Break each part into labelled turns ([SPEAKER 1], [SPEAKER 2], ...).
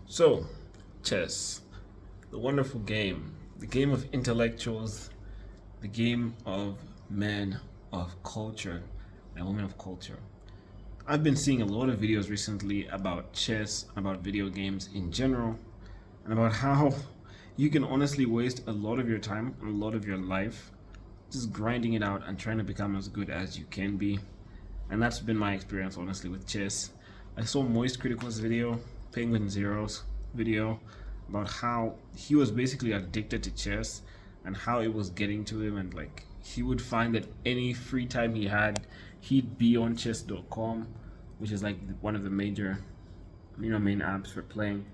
[SPEAKER 1] So, chess, the wonderful game, the game of intellectuals, the game of men of culture and women of culture. I've been seeing a lot of videos recently about chess, about video games in general, and about how you can honestly waste a lot of your time and a lot of your life just grinding it out and trying to become as good as you can be. And that's been my experience honestly with chess. I saw Moist Critical's video, Penguin Zero's video, about how he was basically addicted to chess and how it was getting to him, and like he would find that any free time he had, he'd be on chess.com, which is like one of the major main apps for playing,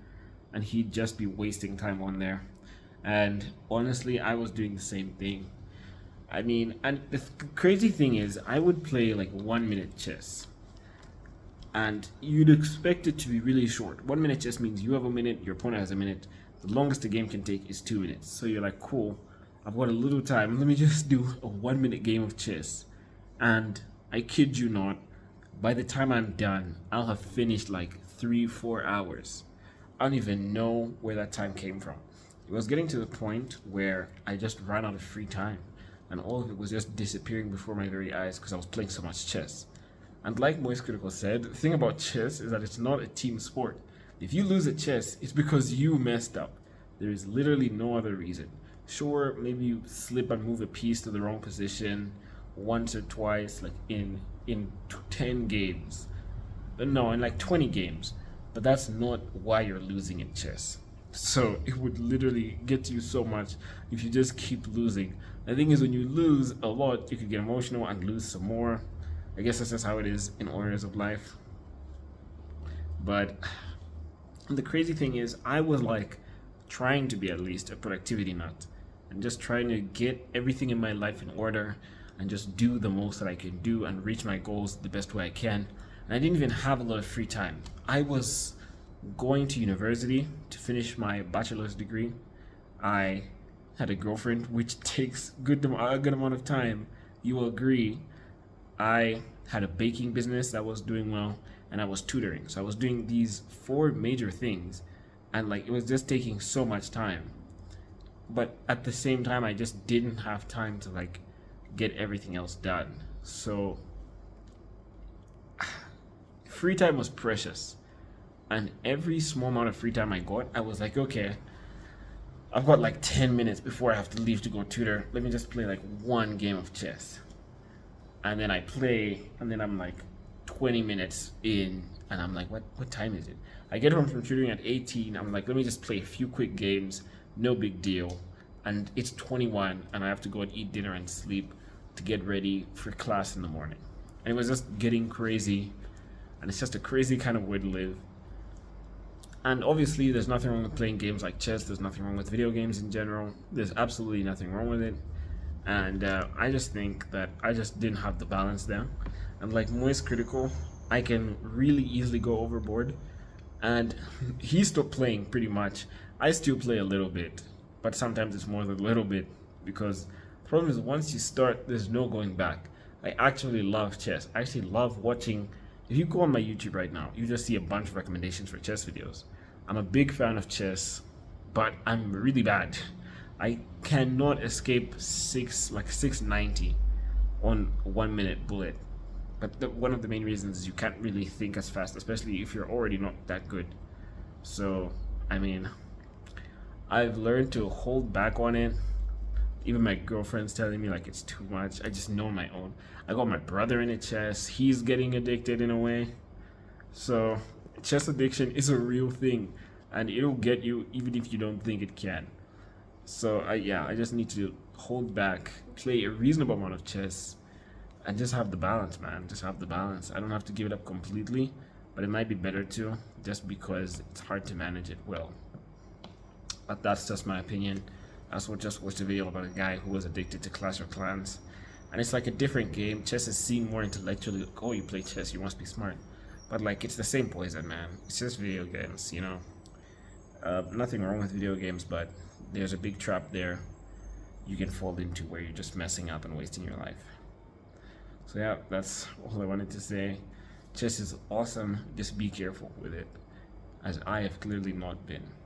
[SPEAKER 1] and he'd just be wasting time on there. And honestly, I was doing the same thing. I mean, and the crazy thing is, I would play like 1 minute chess, and you'd expect it to be really short. 1 minute chess means you have a minute, your opponent has a minute. The longest the game can take is 2 minutes. So you're like, cool, I've got a little time. Let me just do a 1 minute game of chess. And I kid you not, by the time I'm done, I'll have finished like 3-4 hours. I don't even know where that time came from. It was getting to the point where I just ran out of free time, and all of it was just disappearing before my very eyes because I was playing so much chess. And like Moist Critical said, the thing about chess is that it's not a team sport. If you lose at chess, it's because you messed up. There is literally no other reason. Sure, maybe you slip and move a piece to the wrong position once or twice, like in 10 games. But no, in like 20 games. But that's not why you're losing in chess. So it would literally get to you so much if you just keep losing. The thing is, when you lose a lot, you could get emotional and lose some more. I guess that's just how it is in all areas of life. But the crazy thing is, I was like trying to be at least a productivity nut and just trying to get everything in my life in order and just do the most that I can do and reach my goals the best way I can. And I didn't even have a lot of free time. I was going to university to finish my bachelor's degree. I had a girlfriend, which takes a good amount of time. You will agree. I had a baking business that was doing well, and I was tutoring. So I was doing these four major things, and like it was just taking so much time. But at the same time, I just didn't have time to like get everything else done. So free time was precious. And every small amount of free time I got, I was like, okay, I've got like 10 minutes before I have to leave to go tutor. Let me just play like one game of chess. And then I play, and then I'm like 20 minutes in, and I'm like, what time is it? I get home from tutoring at 18. I'm like, let me just play a few quick games, no big deal. And it's 21, and I have to go and eat dinner and sleep to get ready for class in the morning. And it was just getting crazy, and it's just a crazy kind of way to live. And obviously, there's nothing wrong with playing games like chess. There's nothing wrong with video games in general. There's absolutely nothing wrong with it. And I just think that I just didn't have the balance there. And like Moist Critical, I can really easily go overboard. And he stopped playing pretty much. I still play a little bit, but sometimes it's more than a little bit, because the problem is once you start, there's no going back. I actually love chess. I actually love watching. If you go on my YouTube right now, you just see a bunch of recommendations for chess videos. I'm a big fan of chess, but I'm really bad. I cannot escape 690 on 1 minute bullet. But one of the main reasons is you can't really think as fast, especially if you're already not that good. So, I mean, I've learned to hold back on it. Even my girlfriend's telling me like it's too much. I just know on my own. I got my brother in a chess. He's getting addicted in a way. So, chess addiction is a real thing, and it'll get you even if you don't think it can. So I just need to hold back, play a reasonable amount of chess, and just have the balance, man. Just have the balance. I don't have to give it up completely, but it might be better to, just because it's hard to manage it well. But that's just my opinion. I also just watched a video about a guy who was addicted to Clash of Clans, and it's like a different game. Chess is seen more intellectually. Like, oh, you play chess, you must be smart. But like, it's the same poison, man. It's just video games, you know. Nothing wrong with video games, but there's a big trap there you can fall into where you're just messing up and wasting your life. So yeah, that's all I wanted to say. Chess is awesome. Just be careful with it. as I have clearly not been.